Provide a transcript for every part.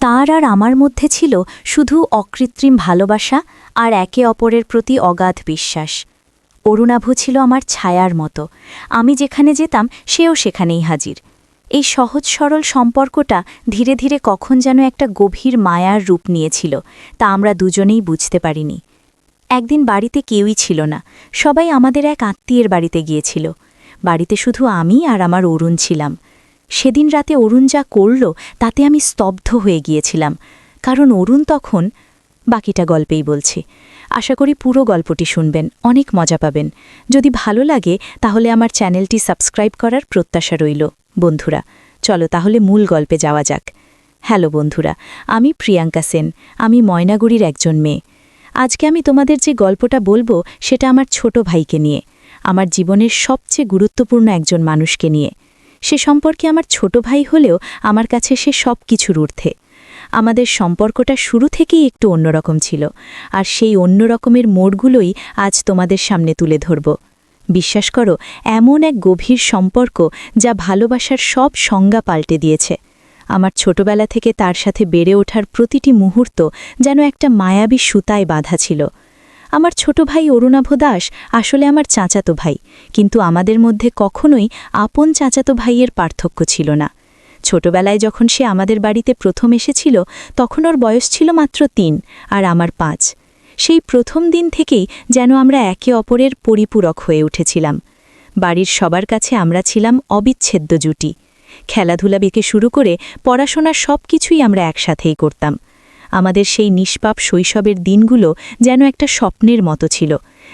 তার আর আমার মধ্যে ছিল শুধু অকৃত্রিম ভালোবাসা আর একে অপরের প্রতি অগাধ বিশ্বাস। অরুণাভ ছিল আমার ছায়ার মতো, আমি যেখানে যেতাম সেও সেখানেই হাজির। এই সহজ সরল সম্পর্কটা ধীরে ধীরে কখন যেন একটা গভীর মায়ার রূপ নিয়েছিল, তা আমরা দুজনেই বুঝতে পারিনি। একদিন বাড়িতে কেউই ছিল না, সবাই আমাদের এক আত্মীয়ের বাড়িতে গিয়েছিল। বাড়িতে শুধু আমি আর আমার অরুণ ছিলাম। সেদিন রাতে অরুণ যা করল তাতে আমি স্তব্ধ হয়ে গিয়েছিলাম, কারণ অরুণ তখন... বাকিটা গল্পেই বলছি, আশা করি পুরো গল্পটি শুনবেন, অনেক মজা পাবেন। যদি ভালো লাগে তাহলে আমার চ্যানেলটি সাবস্ক্রাইব করার প্রত্যাশা রইল। বন্ধুরা, চলো তাহলে মূল গল্পে যাওয়া যাক। হ্যালো বন্ধুরা, আমি প্রিয়াঙ্কা সেন, আমি ময়নাগুড়ির একজন মেয়ে। আজকে আমি তোমাদের যে গল্পটা বলবো সেটা আমার ছোট ভাইকে নিয়ে, আমার জীবনের সবচেয়ে গুরুত্বপূর্ণ একজন মানুষকে নিয়ে। সে সম্পর্কে আমার ছোট ভাই হলেও আমার কাছে সে সব কিছুর ঊর্ধ্বে। আমাদের সম্পর্কটা শুরু থেকেই একটু অন্যরকম ছিল, আর সেই অন্যরকমের মোড়গুলোই আজ তোমাদের সামনে তুলে ধরব। বিশ্বাস করো, এমন এক গভীর সম্পর্ক যা ভালোবাসার সব সংজ্ঞা পাল্টে দিয়েছে। আমার ছোটবেলা থেকে তার সাথে বেড়ে ওঠার প্রতিটি মুহূর্ত যেন একটা মায়াবী সুতায় বাঁধা ছিল। আমার ছোট ভাই অরুণাভ দাস আসলে আমার চাচাতো ভাই, কিন্তু আমাদের মধ্যে কখনোই আপন চাচাতো ভাইয়ের পার্থক্য ছিল না। ছোটবেলায় যখন সে আমাদের বাড়িতে প্রথম এসেছিল তখন ওর বয়স ছিল মাত্র ৩ আর আমার ৫। সেই প্রথম দিন থেকেই যেন আমরা একে অপরের পরিপূরক হয়ে উঠেছিলাম। বাড়ির সবার কাছে আমরা ছিলাম অবিচ্ছেদ্য জুটি। খেলাধুলা থেকে শুরু করে পড়াশোনার সব কিছুই আমরা একসাথেই করতাম। আমাদের সেই নিষ্পাপ শৈশবের দিনগুলো যেন একটা স্বপ্নের মতো ছিল,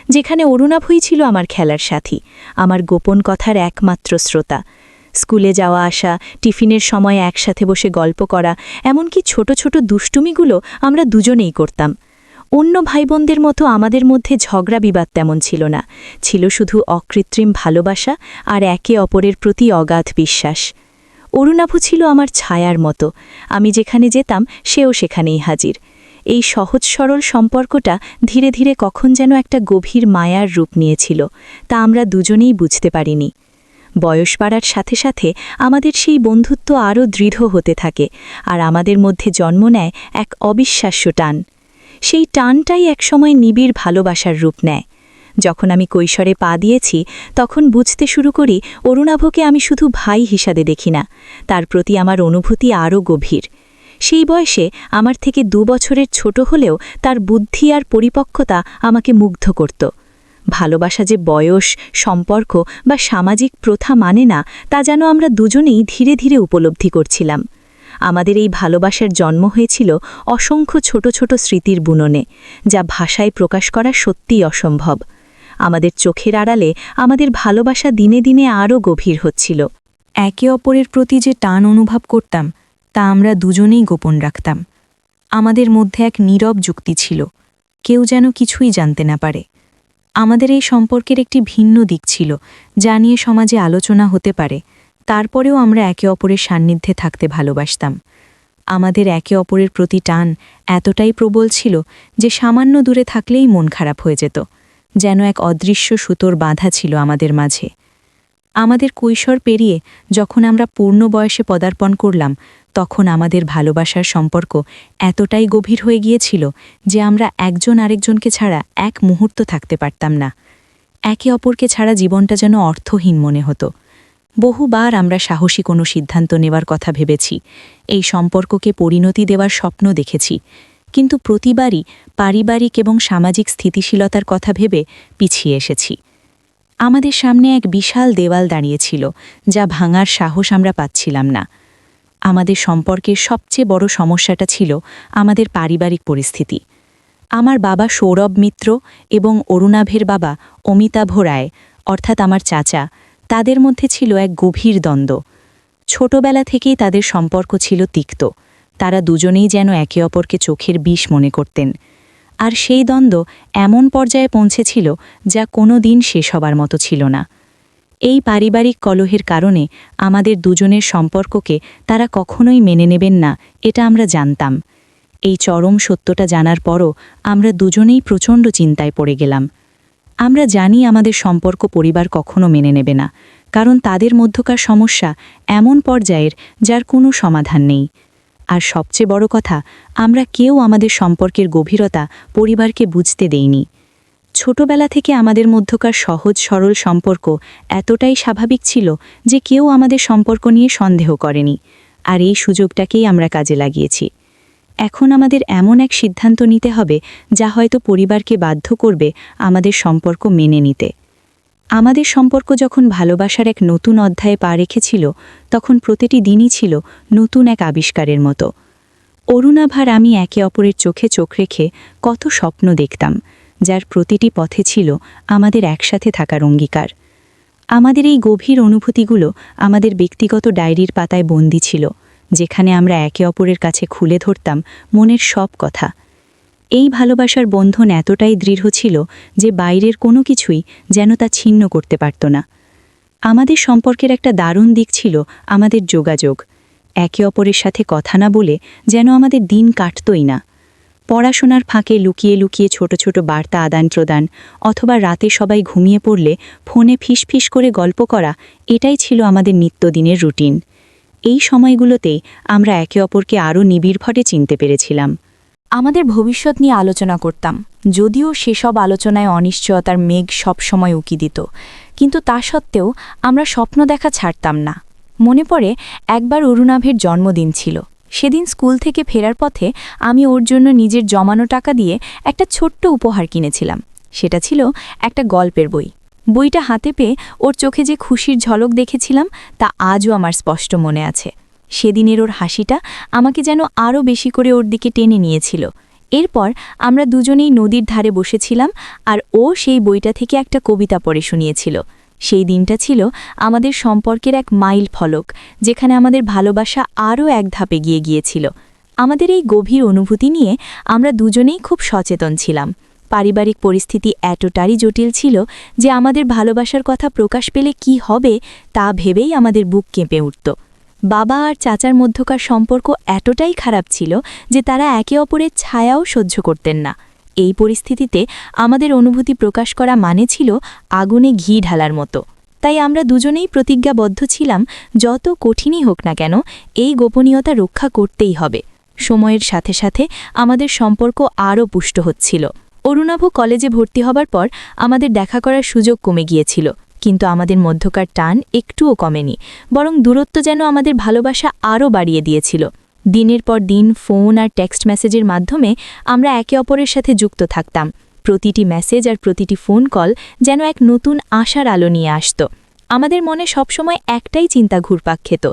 যেখানে অরুণাভই ছিল আমার খেলার সাথী, আমার গোপন কথার একমাত্র শ্রোতা। স্কুলে যাওয়া আসা, টিফিনের সময় একসাথে বসে গল্প করা, এমনকি ছোট ছোট দুষ্টুমিগুলো আমরা দুজনেই করতাম। অন্য ভাইবোনদের মতো আমাদের মধ্যে ঝগড়া বিবাদ তেমন ছিল না, ছিল শুধু অকৃত্রিম ভালোবাসা আর একে অপরের প্রতি অগাধ বিশ্বাস। অরুণাভ ছিল আমার ছায়ার মতো, আমি যেখানে যেতাম সেও সেখানেই হাজির। এই সহজ সরল সম্পর্কটা ধীরে ধীরে কখন যেন একটা গভীর মায়ার রূপ নিয়েছিল, তা আমরা দুজনেই বুঝতে পারিনি। বয়স বাড়ার সাথে সাথে আমাদের সেই বন্ধুত্ব আরও দৃঢ় হতে থাকে, আর আমাদের মধ্যে জন্ম নেয় এক অবিশ্বাস্য টান। সেই টানটাই একসময় নিবিড় ভালোবাসার রূপ নেয়। যখন আমি কৈশোরে পা দিয়েছি তখন বুঝতে শুরু করি অরুণাভকে আমি শুধু ভাই হিসাবে দেখি না, তার প্রতি আমার অনুভূতি আরও গভীর। সেই বয়সে আমার থেকে ২ বছরের ছোট হলেও তার বুদ্ধি আর পরিপক্কতা আমাকে মুগ্ধ করত। ভালোবাসা যে বয়স, সম্পর্ক বা সামাজিক প্রথা মানে না, তা যেন আমরা দুজনেই ধীরে ধীরে উপলব্ধি করছিলাম। আমাদের এই ভালোবাসার জন্ম হয়েছিল অসংখ্য ছোট ছোট স্মৃতির বুননে, যা ভাষায় প্রকাশ করা সত্যিই অসম্ভব। আমাদের চোখের আড়ালে আমাদের ভালোবাসা দিনে দিনে আরও গভীর হচ্ছিল। একে অপরের প্রতি যে টান অনুভব করতাম তা আমরা দুজনেই গোপন রাখতাম। আমাদের মধ্যে এক নীরব যুক্তি ছিল, কেউ যেন কিছুই জানতে না পারে। আমাদের এই সম্পর্কের একটি ভিন্ন দিক ছিল, যা নিয়ে সমাজে আলোচনা হতে পারে, তারপরেও আমরা একে অপরের সান্নিধ্যে থাকতে ভালোবাসতাম। আমাদের একে অপরের প্রতি টান এতটাই প্রবল ছিল যে সামান্য দূরে থাকলেই মন খারাপ হয়ে যেত, যেন এক অদৃশ্য সুতোর বাঁধা ছিল আমাদের মাঝে। আমাদের কৈশোর পেরিয়ে যখন আমরা পূর্ণ বয়সে পদার্পণ করলাম, তখন আমাদের ভালোবাসার সম্পর্ক এতটাই গভীর হয়ে গিয়েছিল যে আমরা একজন আরেকজনকে ছাড়া এক মুহূর্ত থাকতে পারতাম না। একে অপরকে ছাড়া জীবনটা যেন অর্থহীন মনে হতো। বহুবার আমরা সাহসী কোনো সিদ্ধান্ত নেওয়ার কথা ভেবেছি, এই সম্পর্ককে পরিণতি দেওয়ার স্বপ্ন দেখেছি, কিন্তু প্রতিবারই পারিবারিক এবং সামাজিক স্থিতিশীলতার কথা ভেবে পিছিয়ে এসেছি। আমাদের সামনে এক বিশাল দেওয়াল দাঁড়িয়েছিল, যা ভাঙার সাহস আমরা পাচ্ছিলাম না। আমাদের সম্পর্কের সবচেয়ে বড় সমস্যাটা ছিল আমাদের পারিবারিক পরিস্থিতি। আমার বাবা সৌরভ মিত্র এবং অরুণাভের বাবা অমিতাভ রায়, অর্থাৎ আমার চাচা, তাদের মধ্যে ছিল এক গভীর দ্বন্দ্ব। ছোটবেলা থেকেই তাদের সম্পর্ক ছিল তিক্ত, তারা দুজনেই যেন একে অপরকে চোখের বিষ মনে করতেন। আর সেই দ্বন্দ্ব এমন পর্যায়ে পৌঁছেছিল যা কোনো দিন শেষ হবার মতো ছিল না। এই পারিবারিক কলহের কারণে আমাদের দুজনের সম্পর্ককে তারা কখনোই মেনে নেবেন না, এটা আমরা জানতাম। এই চরম সত্যটা জানার পরও আমরা দুজনেই প্রচণ্ড চিন্তায় পড়ে গেলাম। আমরা জানি আমাদের সম্পর্ক পরিবার কখনো মেনে নেবে না, কারণ তাদের মধ্যকার সমস্যা এমন পর্যায়ের যার কোনো সমাধান নেই। আর সবচেয়ে বড় কথা, আমরা কেউ আমাদের সম্পর্কের গভীরতা পরিবারকে বুঝতে দেইনি। ছোটবেলা থেকে আমাদের মধ্যকার সহজ সরল সম্পর্ক এতটাই স্বাভাবিক ছিল যে কেউ আমাদের সম্পর্ক নিয়ে সন্দেহ করেনি, আর এই সুযোগটাকেই আমরা কাজে লাগিয়েছি। এখন আমাদের এমন এক সিদ্ধান্ত নিতে হবে যা হয়তো পরিবারকে বাধ্য করবে আমাদের সম্পর্ক মেনে নিতে। আমাদের সম্পর্ক যখন ভালোবাসার এক নতুন অধ্যায়ে পা রেখেছিল, তখন প্রতিটি দিনই ছিল নতুন এক আবিষ্কারের মতো। অরুণাভার আমি একে অপরের চোখে চোখ রেখে কত স্বপ্ন দেখতাম, যার প্রতিটি পথে ছিল আমাদের একসাথে থাকার অঙ্গীকার। আমাদের এই গভীর অনুভূতিগুলো আমাদের ব্যক্তিগত ডায়েরির পাতায় বন্দী ছিল, যেখানে আমরা একে অপরের কাছে খুলে ধরতাম মনের সব কথা। এই ভালোবাসার বন্ধন এতটাই দৃঢ় ছিল যে বাইরের কোনো কিছুই যেন তা ছিন্ন করতে পারত না। আমাদের সম্পর্কের একটা দারুণ দিক ছিল আমাদের যোগাযোগ। একে অপরের সাথে কথা না বলে যেন আমাদের দিন কাটতই না। পড়াশোনার ফাঁকে লুকিয়ে লুকিয়ে ছোট ছোট বার্তা আদান প্রদান, অথবা রাতে সবাই ঘুমিয়ে পড়লে ফোনে ফিসফিস করে গল্প করা, এটাই ছিল আমাদের নিত্যদিনের রুটিন। এই সময়গুলোতেই আমরা একে অপরকে আরও নিবিড়ভাবে চিনতে পেরেছিলাম। আমাদের ভবিষ্যৎ নিয়ে আলোচনা করতাম, যদিও সেসব আলোচনায় অনিশ্চয়তার মেঘ সবসময় উকি দিত, কিন্তু তা সত্ত্বেও আমরা স্বপ্ন দেখা ছাড়তাম না। মনে পড়ে একবার অরুণাভের জন্মদিন ছিল। সেদিন স্কুল থেকে ফেরার পথে আমি ওর জন্য নিজের জমানো টাকা দিয়ে একটা ছোট্ট উপহার কিনেছিলাম। সেটা ছিল একটা গল্পের বই। বইটা হাতে পেয়ে ওর চোখে যে খুশির ঝলক দেখেছিলাম তা আজও আমার স্পষ্ট মনে আছে। সেদিনের ওর হাসিটা আমাকে যেন আরও বেশি করে ওর দিকে টেনে নিয়েছিল। এরপর আমরা দুজনেই নদীর ধারে বসেছিলাম, আর ও সেই বইটা থেকে একটা কবিতা পড়ে শুনিয়েছিল। সেই দিনটা ছিল আমাদের সম্পর্কের এক মাইল ফলক, যেখানে আমাদের ভালোবাসা আরও এক ধাপ এগিয়ে গিয়েছিল। আমাদের এই গভীর অনুভূতি নিয়ে আমরা দুজনেই খুব সচেতন ছিলাম। পারিবারিক পরিস্থিতি এতটাই জটিল ছিল যে আমাদের ভালোবাসার কথা প্রকাশ পেলে কি হবে তা ভেবেই আমাদের বুক কেঁপে উঠত। বাবা আর চাচার মধ্যকার সম্পর্ক এতটাই খারাপ ছিল যে তারা একে অপরের ছায়াও সহ্য করতেন না। এই পরিস্থিতিতে আমাদের অনুভূতি প্রকাশ করা মানে ছিল আগুনে ঘি ঢালার মতো। তাই আমরা দুজনেই প্রতিজ্ঞাবদ্ধ ছিলাম, যত কঠিনই হোক না কেন এই গোপনীয়তা রক্ষা করতেই হবে। সময়ের সাথে সাথে আমাদের সম্পর্ক আরও পুষ্ট হচ্ছিল। অরুণাভ কলেজে ভর্তি হবার পর আমাদের দেখা করার সুযোগ কমে গিয়েছিল, কিন্তু আমাদের মধ্যকার টান একটুও কমেনি, বরং দূরত্ব যেন আমাদের ভালোবাসা আরও বাড়িয়ে দিয়েছিল। দিনের পর দিন ফোন আর টেক্সট মেসেজের মাধ্যমে আমরা একে অপরের সাথে যুক্ত থাকতাম। প্রতিটি মেসেজ আর প্রতিটি ফোন কল যেন এক নতুন আশার আলো নিয়ে আসত। আমাদের মনে সবসময় একটাই চিন্তা ঘুরপাক খেত,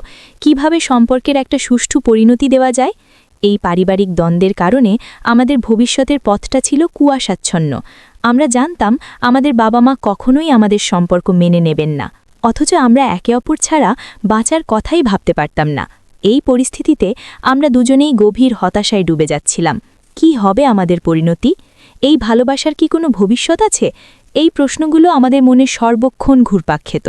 কিভাবে সম্পর্কের একটা সুষ্ঠু পরিণতি দেওয়া যায়। এই পারিবারিক দ্বন্দ্বের কারণে আমাদের ভবিষ্যতের পথটা ছিল কুয়াশাচ্ছন্ন। আমরা জানতাম আমাদের বাবা মা কখনোই আমাদের সম্পর্ক মেনে নেবেন না, অথচ আমরা একে অপর ছাড়া বাঁচার কথাই ভাবতে পারতাম না। এই পরিস্থিতিতে আমরা দুজনেই গভীর হতাশায় ডুবে যাচ্ছিলাম। কি হবে আমাদের পরিণতি? এই ভালোবাসার কি কোনো ভবিষ্যৎ আছে? এই প্রশ্নগুলো আমাদের মনে সর্বক্ষণ ঘুরপাক খেত।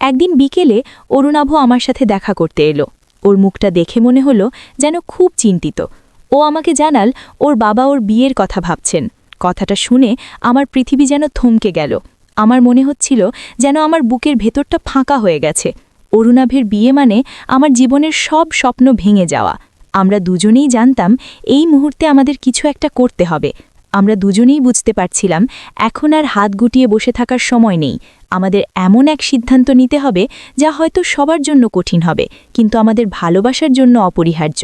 একদিন বিকেলে অরুণাভ আমার সাথে দেখা করতে এলো। ওর মুখটা দেখে মনে হলো যেন খুব চিন্তিত। ও আমাকে জানাল ওর বাবা ওর বিয়ের কথা ভাবছেন। কথাটা শুনে আমার পৃথিবী যেন থমকে গেল। আমার মনে হচ্ছিল যেন আমার বুকের ভেতরটা ফাঁকা হয়ে গেছে। অরুণাভের বিয়ে মানে আমার জীবনের সব স্বপ্ন ভেঙে যাওয়া। আমরা দুজনেই জানতাম এই মুহূর্তে আমাদের কিছু একটা করতে হবে। আমরা দুজনেই বুঝতে পারছিলাম এখন আর হাত গুটিয়ে বসে থাকার সময় নেই। আমাদের এমন এক সিদ্ধান্ত নিতে হবে যা হয়তো সবার জন্য কঠিন হবে, কিন্তু আমাদের ভালোবাসার জন্য অপরিহার্য।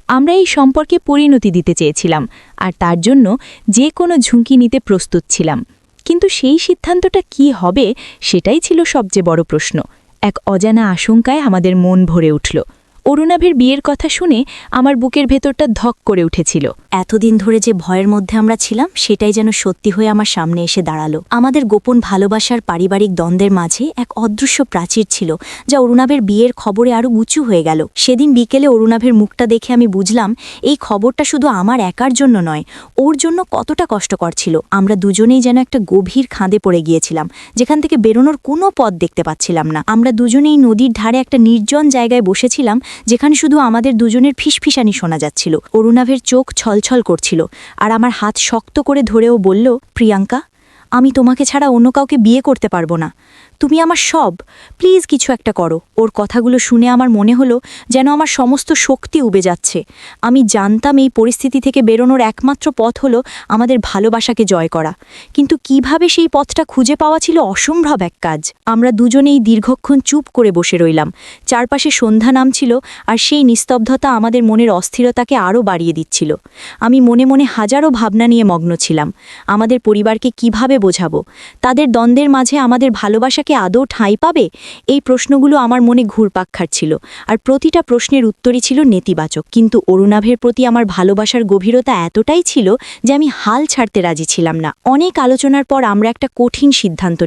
আমরা এই সম্পর্কে পরিণতি দিতে চেয়েছিলাম, আর তার জন্য যে কোনো ঝুঁকি নিতে প্রস্তুত ছিলাম। কিন্তু সেই সিদ্ধান্তটা কি হবে সেটাই ছিল সবচেয়ে বড় প্রশ্ন। এক অজানা আশঙ্কায় আমাদের মন ভরে উঠল। অরুণাভের বিয়ের কথা শুনে আমার বুকের ভেতরটা ধক করে উঠেছিল। এতদিন ধরে যে ভয়ের মধ্যে আমরা ছিলাম সেটাই যেন সত্যি হয়ে আমার সামনে এসে দাঁড়ালো। আমাদের গোপন ভালোবাসার পারিবারিক দ্বন্দ্বের মাঝে এক অদৃশ্য প্রাচীর ছিল, যা অরুণাভের বিয়ের খবরে আরও উঁচু হয়ে গেল। সেদিন বিকেলে অরুণাভের মুখটা দেখে আমি বুঝলাম এই খবরটা শুধু আমার একার জন্য নয়, ওর জন্য কতটা কষ্টকর ছিল। আমরা দুজনেই যেন একটা গভীর খাঁদে পড়ে গিয়েছিলাম, যেখান থেকে বেরোনোর কোনো পথ দেখতে পাচ্ছিলাম না। আমরা দুজনেই নদীর ধারে একটা নির্জন জায়গায় বসেছিলাম, যেখানে শুধু আমাদের দুজনের ফিসফিসানি শোনা যাচ্ছিল। অরুণাভের চোখ ছলছল করছিল, আর আমার হাত শক্ত করে ধরেও বলল, প্রিয়াঙ্কা, আমি তোমাকে ছাড়া অন্য কাউকে বিয়ে করতে পারবো না। তুমি আমার সব, প্লিজ কিছু একটা করো। ওর কথাগুলো শুনে আমার মনে হলো যেন আমার সমস্ত শক্তি উবে যাচ্ছে। আমি জানতাম এই পরিস্থিতি থেকে বেরোনোর একমাত্র পথ হলো আমাদের ভালোবাসাকে জয় করা, কিন্তু কিভাবে সেই পথটা খুঁজে পাওয়া ছিল অসম্ভব এক কাজ। আমরা দুজনেই দীর্ঘক্ষণ চুপ করে বসে রইলাম। চারপাশে সন্ধ্যা নামছিল, আর সেই নিস্তব্ধতা আমাদের মনের অস্থিরতাকে আরও বাড়িয়ে দিচ্ছিল। আমি মনে মনে হাজারো ভাবনা নিয়ে মগ্ন ছিলাম। আমাদের পরিবারকে কিভাবে বোঝাবো? তাদের দ্বন্দ্বের মাঝে আমাদের ভালোবাসাকে আদৌ ঠাঁই পাবে? এই প্রশ্নগুলো আমার মনে ঘুরপাক খাচ্ছিল, আর প্রতিটা প্রশ্নের উত্তরই ছিল নেতিবাচক। কিন্তু অরুণাভের প্রতি আমার ভালোবাসার গভীরতা এতটাই ছিল যে আমি হাল ছাড়তে রাজি ছিলাম না। অনেক আলোচনার পর আমরা একটা কঠিন সিদ্ধান্ত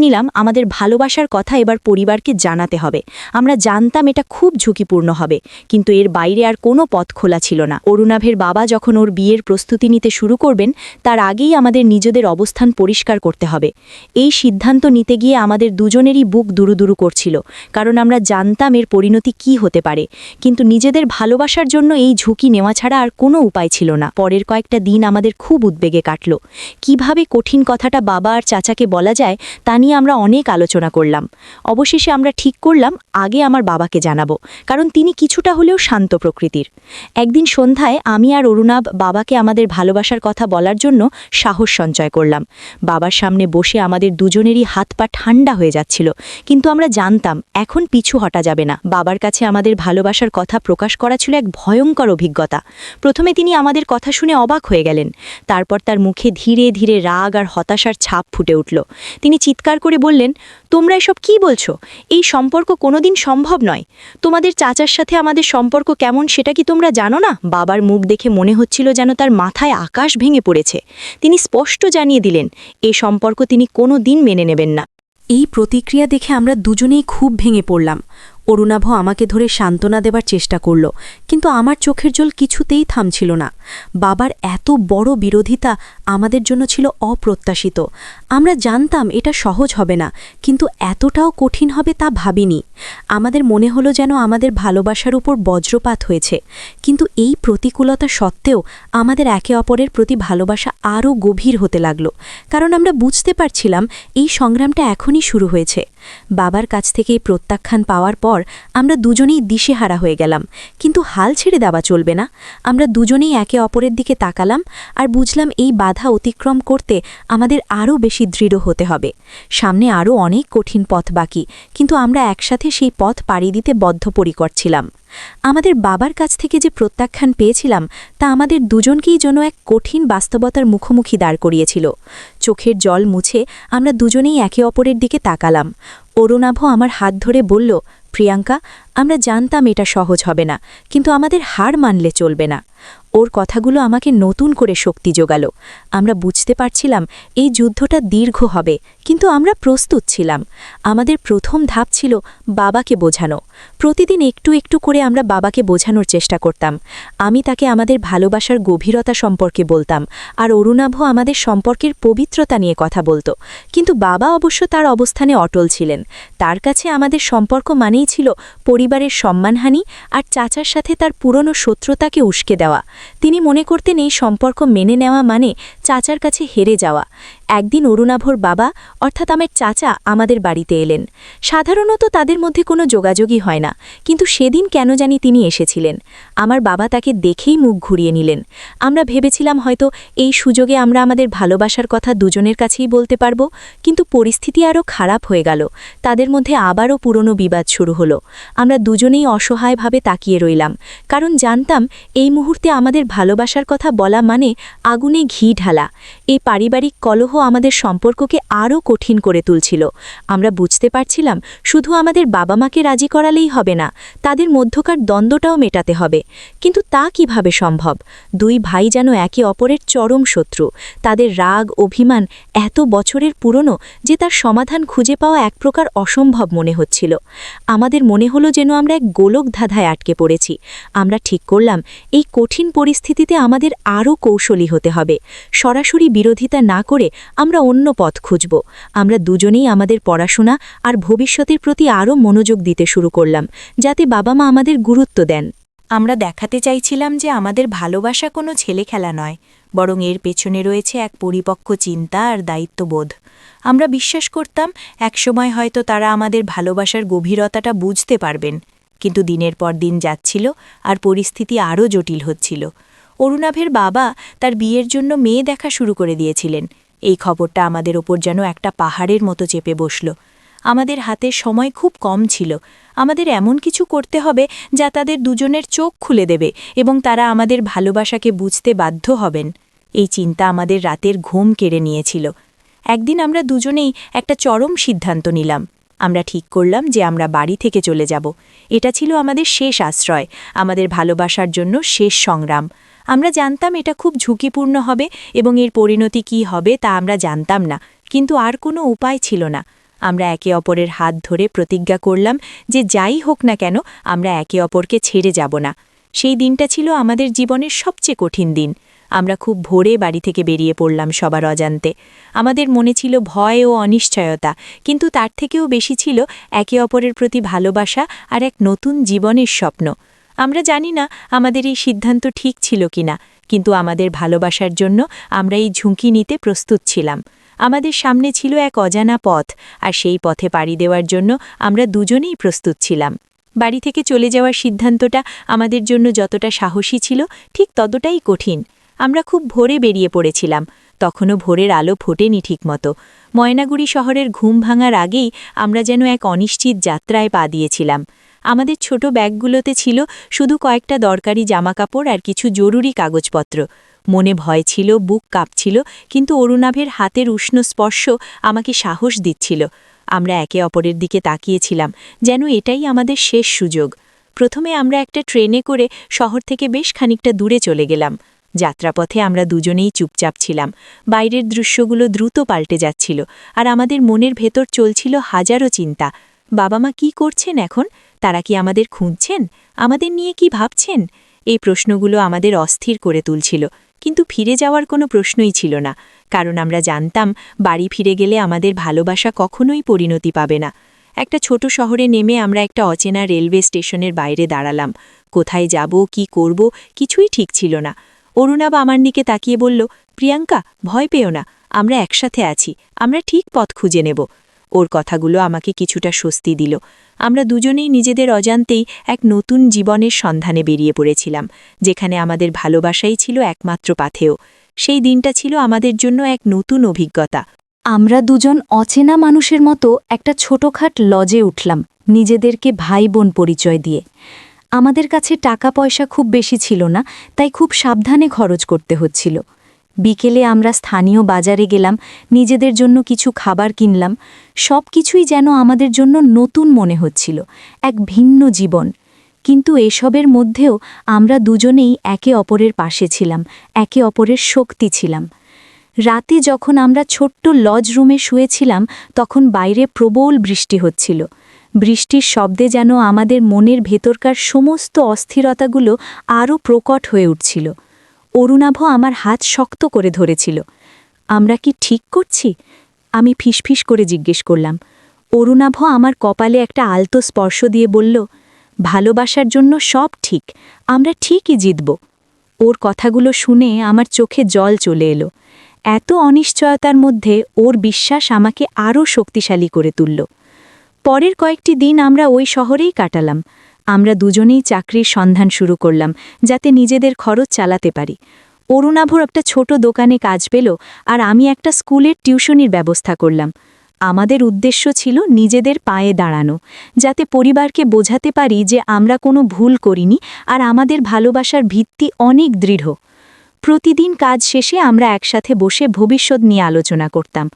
নিলাম। আমাদের ভালোবাসার কথা এবার পরিবারকে জানাতে হবে। আমরা জানতাম এটা খুব ঝুঁকিপূর্ণ হবে, কিন্তু এর বাইরে আর কোনো পথ খোলা ছিল না। অরুণাভের বাবা যখন ওর বিয়ের প্রস্তুতি নিতে শুরু করবেন, তার আগেই আমাদের নিজেদের অবস্থান পরিষ্কার করতে হবে। এই সিদ্ধান্ত নিতে গিয়ে আমাদের দুজনেরই বুক দুরুদুরু করছিল, কারণ আমরা জানতাম এর পরিণতি কি হতে পারে। কিন্তু নিজেদের ভালোবাসার জন্য এই ঝুঁকি নেওয়া ছাড়া আর কোনো উপায় ছিল না। পরের কয়েকটা দিন আমাদের খুব উদ্বেগে কাটল। কিভাবে কঠিন কথাটা বাবা আর চাচাকে বলা যায় তা নিয়ে আমরা অনেক আলোচনা করলাম। অবশেষে আমরা ঠিক করলাম আগে আমার বাবাকে জানাবো, কারণ তিনি কিছুটা হলেও শান্ত প্রকৃতির। একদিন সন্ধ্যায় আমি আর অরুণাভ বাবাকে আমাদের ভালোবাসার কথা বলার জন্য সাহস সঞ্চয় করলাম। বাবার সামনে বসে আমাদের দুজনেরই হাত পা ঠান্ডা হয়ে যাচ্ছিল, কিন্তু আমরা জানতাম এখন পিছু হটা যাবে না। বাবার কাছে আমাদের ভালোবাসার কথা প্রকাশ করা ছিল এক ভয়ঙ্কর অভিজ্ঞতা। প্রথমে তিনি আমাদের কথা শুনে অবাক হয়ে গেলেন, তারপর তার মুখে ধীরে ধীরে রাগ আর হতাশার ছাপ ফুটে উঠল। তিনি চিৎকার করে বললেন, তোমরা এসব কি বলছো? এই সম্পর্ক কোনোদিন সম্ভব নয়। তোমাদের চাচার সাথে আমাদের সম্পর্ক কেমন সেটা কি তোমরা জানো না? বাবার মুখ দেখে মনে হচ্ছিল যেন তার মাথায় আকাশ ভেঙে পড়েছে। তিনি স্পষ্ট জানিয়ে দিলেন এই সম্পর্ক তিনি কোনো দিন মেনে নেবেন না। এই প্রতিক্রিয়া দেখে আমরা দুজনেই খুব ভেঙে পড়লাম। অরুণাভ আমাকে ধরে সান্ত্বনা দেবার চেষ্টা করল, কিন্তু আমার চোখের জল কিছুতেই থামছিল না। বাবার এত বড় বিরোধিতা আমাদের জন্য ছিল অপ্রত্যাশিত। আমরা জানতাম এটা সহজ হবে না, কিন্তু এতটাও কঠিন হবে তা ভাবিনি। আমাদের মনে হলো যেন আমাদের ভালোবাসার উপর বজ্রপাত হয়েছে, কিন্তু এই প্রতিকূলতা সত্ত্বেও আমাদের একে অপরের প্রতি ভালোবাসা আরও গভীর হতে লাগল, কারণ আমরা বুঝতে পারছিলাম এই সংগ্রামটা এখনই শুরু হয়েছে। বাবার কাছ থেকে এই প্রত্যাখ্যান পাওয়ার পর আমরা দুজনেই দিশেহারা হয়ে গেলাম, কিন্তু হাল ছেড়ে দেওয়া চলবে না। আমরা দুজনেই একে অপরের দিকে তাকালাম আর বুঝলাম এই বাধা অতিক্রম করতে আমাদের আরও বেশি দৃঢ় হতে হবে। সামনে আরও অনেক কঠিন পথ বাকি, কিন্তু আমরা একসাথে সেই পথ পাড়ি দিতে বদ্ধপরিকর ছিলাম। আমাদের বাবার কাছ থেকে যে প্রত্যাখ্যান পেয়েছিলাম তা আমাদের দুজনকেই যেন এক কঠিন বাস্তবতার মুখোমুখি দাঁড় করিয়েছিল। চোখের জল মুছে আমরা দুজনেই একে অপরের দিকে তাকালাম। অরুণাভ আমার হাত ধরে বলল, প্রিয়াঙ্কা, আমরা জানতাম এটা সহজ হবে না, কিন্তু আমাদের হার মানলে চলবে না। ওর কথাগুলো আমাকে নতুন করে শক্তি জোগাল। আমরা বুঝতে পারছিলাম এই যুদ্ধটা দীর্ঘ হবে, কিন্তু আমরা প্রস্তুত ছিলাম। আমাদের প্রথম ধাপ ছিল বাবাকে বোঝানো। প্রতিদিন একটু একটু করে আমরা বাবাকে বোঝানোর চেষ্টা করতাম। আমি তাকে আমাদের ভালোবাসার গভীরতা সম্পর্কে বলতাম, আর অরুণাভ আমাদের সম্পর্কের পবিত্রতা নিয়ে কথা বলতো। কিন্তু বাবা অবশ্য তার অবস্থানে অটল ছিলেন। তার কাছে আমাদের সম্পর্ক মানেই ছিল পরিবারের সম্মানহানি আর চাচার সাথে তার পুরনো শত্রুতাকে উস্কে দেওয়া। তিনি মনে করতেন এই সম্পর্ক মেনে নেওয়া মানে চাচার কাছে হেরে যাওয়া। একদিন অরুণাভর বাবা অর্থাৎ আমার চাচা আমাদের বাড়িতে এলেন। সাধারণত তাদের মধ্যে কোনো যোগাযোগই হয় না, কিন্তু সেদিন কেন জানি তিনি এসেছিলেন। আমার বাবা তাকে দেখেই মুখ ঘুরিয়ে নিলেন। আমরা ভেবেছিলাম হয়তো এই সুযোগে আমরা আমাদের ভালোবাসার কথা দুজনের কাছেই বলতে পারব, কিন্তু পরিস্থিতি আরও খারাপ হয়ে গেল। তাদের মধ্যে আবারও পুরনো বিবাদ শুরু হলো। আমরা দুজনেই অসহায়ভাবে তাকিয়ে রইলাম, কারণ জানতাম এই মুহূর্তে আমাদের ভালোবাসার কথা বলা মানে আগুনে ঘি ঢালা। এই পারিবারিক কলহ আমাদের সম্পর্ককে আরও কঠিন করে তুলছিল। আমরা বুঝতে পারছিলাম শুধু আমাদের বাবা মাকে রাজি করালেই হবে না, তাদের মধ্যকার দ্বন্দ্বটাও মেটাতে হবে। কিন্তু তা কিভাবে সম্ভব? দুই ভাই যেন একে অপরের চরম শত্রু। তাদের রাগ অভিমান এত বছরের পুরনো যে তার সমাধান খুঁজে পাওয়া এক প্রকার অসম্ভব মনে হচ্ছিল। আমাদের মনে হলো যেন আমরা এক গোলক ধাঁধায় আটকে পড়েছি। আমরা ঠিক করলাম এই কঠিন পরিস্থিতিতে আমাদের আরও কৌশলী হতে হবে। সরাসরি বিরোধিতা না করে আমরা অন্য পথ খুঁজব। আমরা দুজনেই আমাদের পড়াশোনা আর ভবিষ্যতের প্রতি আরও মনোযোগ দিতে শুরু করলাম, যাতে বাবা মা আমাদের গুরুত্ব দেন। আমরা দেখাতে চাইছিলাম যে আমাদের ভালোবাসা কোনো ছেলে খেলা নয়, বরং এর পেছনে রয়েছে এক পরিপক্ক চিন্তা আর দায়িত্ববোধ। আমরা বিশ্বাস করতাম একসময় হয়তো তারা আমাদের ভালোবাসার গভীরতাটা বুঝতে পারবেন, কিন্তু দিনের পর দিন যাচ্ছিল আর পরিস্থিতি আরও জটিল হচ্ছিল। অরুণাভের বাবা তার বিয়ের জন্য মেয়ে দেখা শুরু করে দিয়েছিলেন। এই খবরটা আমাদের ওপর যেন একটা পাহাড়ের মতো চেপে বসল। আমাদের হাতে সময় খুব কম ছিল। আমাদের এমন কিছু করতে হবে যা তাদের দুজনের চোখ খুলে দেবে এবং তারা আমাদের ভালোবাসাকে বুঝতে বাধ্য হবেন। এই চিন্তা আমাদের রাতের ঘুম কেড়ে নিয়েছিল। একদিন আমরা দুজনেই একটা চরম সিদ্ধান্ত নিলাম। আমরা ঠিক করলাম যে আমরা বাড়ি থেকে চলে যাব। এটা ছিল আমাদের শেষ আশ্রয়, আমাদের ভালোবাসার জন্য শেষ সংগ্রাম। আমরা জানতাম এটা খুব ঝুঁকিপূর্ণ হবে এবং এর পরিণতি কী হবে তা আমরা জানতাম না, কিন্তু আর কোনো উপায় ছিল না। আমরা একে অপরের হাত ধরে প্রতিজ্ঞা করলাম যে যাই হোক না কেন আমরা একে অপরকে ছেড়ে যাব না। সেই দিনটা ছিল আমাদের জীবনের সবচেয়ে কঠিন দিন। আমরা খুব ভোরে বাড়ি থেকে বেরিয়ে পড়লাম সবার অজান্তে। আমাদের মনে ছিল ভয় ও অনিশ্চয়তা, কিন্তু তার থেকেও বেশি ছিল একে অপরের প্রতি ভালোবাসা আর এক নতুন জীবনের স্বপ্ন। আমরা জানি না আমাদের এই সিদ্ধান্ত ঠিক ছিল কিনা, কিন্তু আমাদের ভালোবাসার জন্য আমরা এই ঝুঁকি নিতে প্রস্তুত ছিলাম। আমাদের সামনে ছিল এক অজানা পথ, আর সেই পথে পাড়ি দেওয়ার জন্য আমরা দুজনেই প্রস্তুত ছিলাম। বাড়ি থেকে চলে যাওয়ার সিদ্ধান্তটা আমাদের জন্য যতটা সাহসী ছিল, ঠিক ততটাই কঠিন। আমরা খুব ভোরে বেরিয়ে পড়েছিলাম। তখনও ভোরের আলো ফোটেনি ঠিকমতো। ময়নাগুড়ি শহরের ঘুম ভাঙার আগেই আমরা যেন এক অনিশ্চিত যাত্রায় পা দিয়েছিলাম। আমাদের ছোট ব্যাগগুলোতে ছিল শুধু কয়েকটা দরকারি জামাকাপড় আর কিছু জরুরি কাগজপত্র। মনে ভয় ছিল, বুক কাঁপছিল, কিন্তু অরুণাভের হাতের উষ্ণ স্পর্শ আমাকে সাহস দিচ্ছিল। আমরা একে অপরের দিকে তাকিয়েছিলাম, যেন এটাই আমাদের শেষ সুযোগ। প্রথমে আমরা একটা ট্রেনে করে শহর থেকে বেশ খানিকটা দূরে চলে গেলাম। যাত্রাপথে আমরা দুজনেই চুপচাপ ছিলাম। বাইরের দৃশ্যগুলো দ্রুত পাল্টে যাচ্ছিল, আর আমাদের মনের ভেতর চলছিল হাজারো চিন্তা। বাবা মা কী করছেন এখন? তারা কি আমাদের খুঁজছেন? আমাদের নিয়ে কি ভাবছেন? এই প্রশ্নগুলো আমাদের অস্থির করে তুলছিল, কিন্তু ফিরে যাওয়ার কোনো প্রশ্নই ছিল না, কারণ আমরা জানতাম বাড়ি ফিরে গেলে আমাদের ভালোবাসা কখনোই পরিণতি পাবে না। একটা ছোট শহরে নেমে আমরা একটা অচেনা রেলওয়ে স্টেশনের বাইরে দাঁড়ালাম। কোথায় যাব, কি করব, কিছুই ঠিক ছিল না। অরুণাভ আমার দিকে তাকিয়ে বলল, প্রিয়াঙ্কা, ভয় পেও না, আমরা একসাথে আছি, আমরা ঠিক পথ খুঁজে নেব। ওর কথাগুলো আমাকে কিছুটা স্বস্তি দিল। আমরা দুজনেই নিজেদের অজান্তেই এক নতুন জীবনের সন্ধানে বেরিয়ে পড়েছিলাম, যেখানে আমাদের ভালোবাসাই ছিল একমাত্র পাথেয়। সেই দিনটা ছিল আমাদের জন্য এক নতুন অভিজ্ঞতা। আমরা দুজন অচেনা মানুষের মতো একটা ছোটখাট লজে উঠলাম, নিজেদেরকে ভাই বোন পরিচয় দিয়ে। আমাদের কাছে টাকা পয়সা খুব বেশি ছিল না, তাই খুব সাবধানে খরচ করতে হচ্ছিল। বিকেলে আমরা স্থানীয় বাজারে গেলাম, নিজেদের জন্য কিছু খাবার কিনলাম। সব কিছুই যেন আমাদের জন্য নতুন মনে হচ্ছিল, এক ভিন্ন জীবন। কিন্তু এসবের মধ্যেও আমরা দুজনেই একে অপরের পাশে ছিলাম, একে অপরের শক্তি ছিলাম। রাতে যখন আমরা ছোট্ট লজ রুমে শুয়েছিলাম, তখন বাইরে প্রবল বৃষ্টি হচ্ছিল। বৃষ্টির শব্দে যেন আমাদের মনের ভেতরকার সমস্ত অস্থিরতাগুলো আরও প্রকট হয়ে উঠছিল। অরুণাভ আমার হাত শক্ত করে ধরেছিল। আমরা কি ঠিক করছি? আমি ফিসফিস করে জিজ্ঞেস করলাম। অরুণাভ আমার কপালে একটা আলতো স্পর্শ দিয়ে বলল, ভালোবাসার জন্য সব ঠিক, আমরা ঠিকই জিতব। ওর কথাগুলো শুনে আমার চোখে জল চলে এলো। এত অনিশ্চয়তার মধ্যে ওর বিশ্বাস আমাকে আরও শক্তিশালী করে তুলল। পরের কয়েকটি দিন আমরা ওই শহরেই কাটালাম। আমরা দুজনেই চাকরির সন্ধান শুরু করলাম, যাতে নিজেদের খরচ চালাতে পারি। অরুণাভর একটা ছোট দোকানে কাজ পেল, আর আমি একটা স্কুলের টিউশনির ব্যবস্থা করলাম। আমাদের উদ্দেশ্য ছিল নিজেদের পায়ে দাঁড়ানো, যাতে পরিবারকে বোঝাতে পারি যে আমরা কোনো ভুল করিনি আর আমাদের ভালোবাসার ভিত্তি অনেক দৃঢ়। প্রতিদিন কাজ শেষে আমরা একসাথে বসে ভবিষ্যৎ নিয়ে আলোচনা করতাম।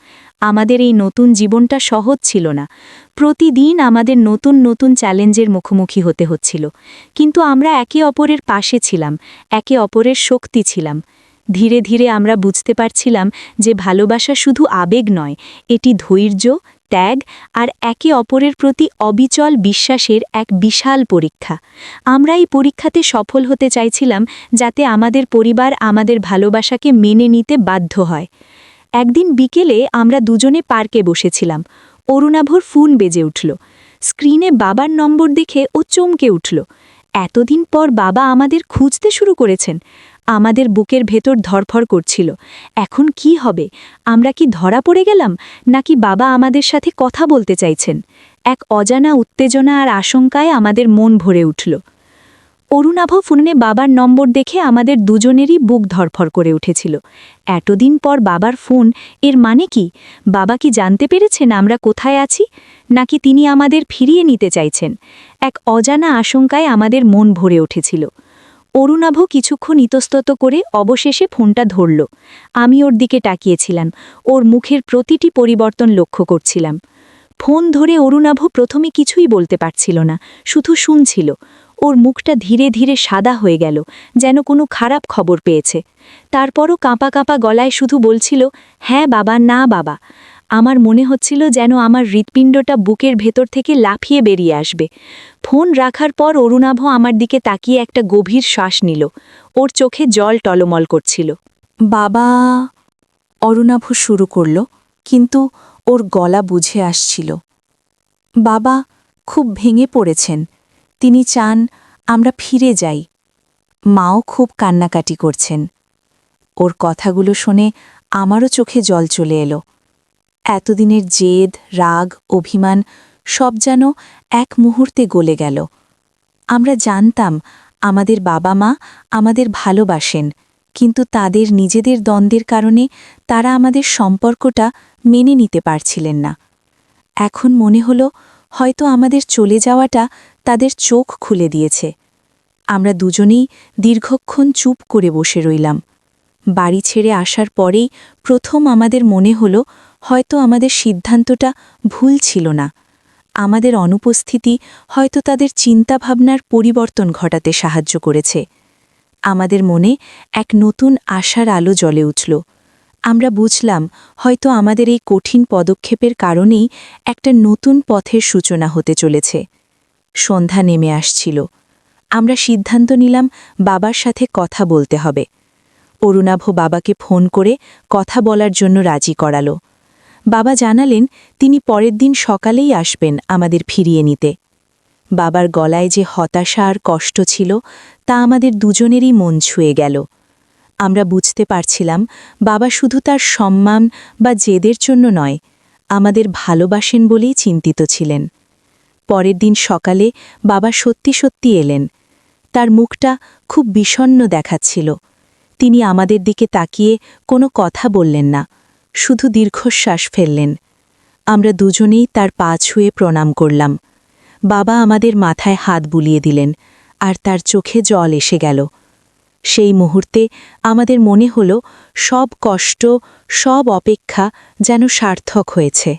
আমাদের এই নতুন জীবনটা সহজ ছিল না। প্রতিদিন আমাদের নতুন নতুন চ্যালেঞ্জের মুখোমুখি হতে হচ্ছিল, কিন্তু আমরা একে অপরের পাশে ছিলাম, একে অপরের শক্তি ছিলাম। ধীরে ধীরে আমরা বুঝতে পারছিলাম যে ভালোবাসা শুধু আবেগ নয়, এটি ধৈর্য, ত্যাগ আর একে অপরের প্রতি অবিচল বিশ্বাসের এক বিশাল পরীক্ষা। আমরা এই পরীক্ষাতে সফল হতে চাইছিলাম, যাতে আমাদের পরিবার আমাদের ভালোবাসাকে মেনে নিতে বাধ্য হয়। একদিন বিকেলে আমরা দুজনে পার্কে বসেছিলাম। অরুণাভর ফোন বেজে উঠল। স্ক্রিনে বাবার নম্বর দেখে ও চমকে উঠল। এতদিন পর বাবা আমাদের খুঁজতে শুরু করেছেন। আমাদের বুকের ভেতর ধরফর করছিল। এখন কি হবে? আমরা কি ধরা পড়ে গেলাম, নাকি বাবা আমাদের সাথে কথা বলতে চাইছেন? এক অজানা উত্তেজনা আর আশঙ্কায় আমাদের মন ভরে উঠল। অরুণাভ ফোনে বাবার নম্বর দেখে আমাদের দুজনেরই বুক ধরফর করে উঠেছিল। এতদিন পর বাবার ফোন, এর মানে কি? বাবা কি জানতে পেরেছেন আমরা কোথায় আছি, নাকি তিনি আমাদের ফিরিয়ে নিতে চাইছেন? এক অজানা আশঙ্কায় আমাদের মন ভরে উঠেছিল। অরুণাভ কিছুক্ষণ ইতস্তত করে অবশেষে ফোনটা ধরল। আমি ওর দিকে তাকিয়েছিলাম, ওর মুখের প্রতিটি পরিবর্তন লক্ষ্য করছিলাম। ফোন ধরে অরুণাভ প্রথমে কিছুই বলতে পারছিল না, শুধু শুনছিল। ওর মুখটা ধীরে ধীরে সাদা হয়ে গেল, যেন কোনো খারাপ খবর পেয়েছে। তারপরও কাঁপা কাঁপা গলায় শুধু বলছিল, হ্যাঁ বাবা, না বাবা। আমার মনে হচ্ছিল যেন আমার হৃৎপিণ্ডটা বুকের ভেতর থেকে লাফিয়ে বেরিয়ে আসবে। ফোন রাখার পর অরুণাভ আমার দিকে তাকিয়ে একটা গভীর শ্বাস নিল। ওর চোখে জল টলমল করছিল। বাবা, অরুণাভ শুরু করল, কিন্তু ওর গলা বুঝে আসছিল। বাবা খুব ভেঙে পড়েছেন, তিনি চান আমরা ফিরে যাই। মাও খুব কান্নাকাটি করছেন। ওর কথাগুলো শুনে আমারও চোখে জল চলে এলো। এতদিনের জেদ, রাগ, অভিমান সব যেন এক মুহূর্তে গলে গেল। আমরা জানতাম আমাদের বাবা মা আমাদের ভালোবাসেন, কিন্তু তাদের নিজেদের দ্বন্দ্বের কারণে তারা আমাদের সম্পর্কটা মেনে নিতে পারছিলেন না। এখন মনে হলো হয়তো আমাদের চলে যাওয়াটা তাদের চোখ খুলে দিয়েছে। আমরা দুজনেই দীর্ঘক্ষণ চুপ করে বসে রইলাম। বাড়ি ছেড়ে আসার পরেই প্রথম আমাদের মনে হলো হয়তো আমাদের সিদ্ধান্তটা ভুল ছিল না। আমাদের অনুপস্থিতি হয়তো তাদের চিন্তাভাবনার পরিবর্তন ঘটাতে সাহায্য করেছে। আমাদের মনে এক নতুন আশার আলো জ্বলে উঠল। আমরা বুঝলাম হয়তো আমাদের এই কঠিন পদক্ষেপের কারণেই একটা নতুন পথের সূচনা হতে চলেছে। সন্ধ্যা নেমে আসছিল। আমরা সিদ্ধান্ত নিলাম বাবার সাথে কথা বলতে হবে। অরুণাভ বাবাকে ফোন করে কথা বলার জন্য রাজি করালো। বাবা জানালেন তিনি পরের দিন সকালেই আসবেন আমাদের ফিরিয়ে নিতে। বাবার গলায় যে হতাশা আর কষ্ট ছিল তা আমাদের দুজনেরই মন ছুঁয়ে গেল। আমরা বুঝতে পারছিলাম বাবা শুধু তার সম্মান বা জেদের জন্য নয়, আমাদের ভালোবাসেন বলেই চিন্তিত ছিলেন। পরের দিন সকালে বাবা সত্যি সত্যি এলেন। তার মুখটা খুব বিষণ্ণ দেখাচ্ছিল। তিনি আমাদের দিকে তাকিয়ে কোনো কথা বললেন না, শুধু দীর্ঘশ্বাস ফেললেন। আমরা দুজনেই তার পা ছুঁয়ে প্রণাম করলাম। বাবা আমাদের মাথায় হাত বুলিয়ে দিলেন, আর তার চোখে জল এসে গেল। সেই মুহূর্তে আমাদের মনে হলো সব কষ্ট, সব অপেক্ষা যেন সার্থক হয়েছে।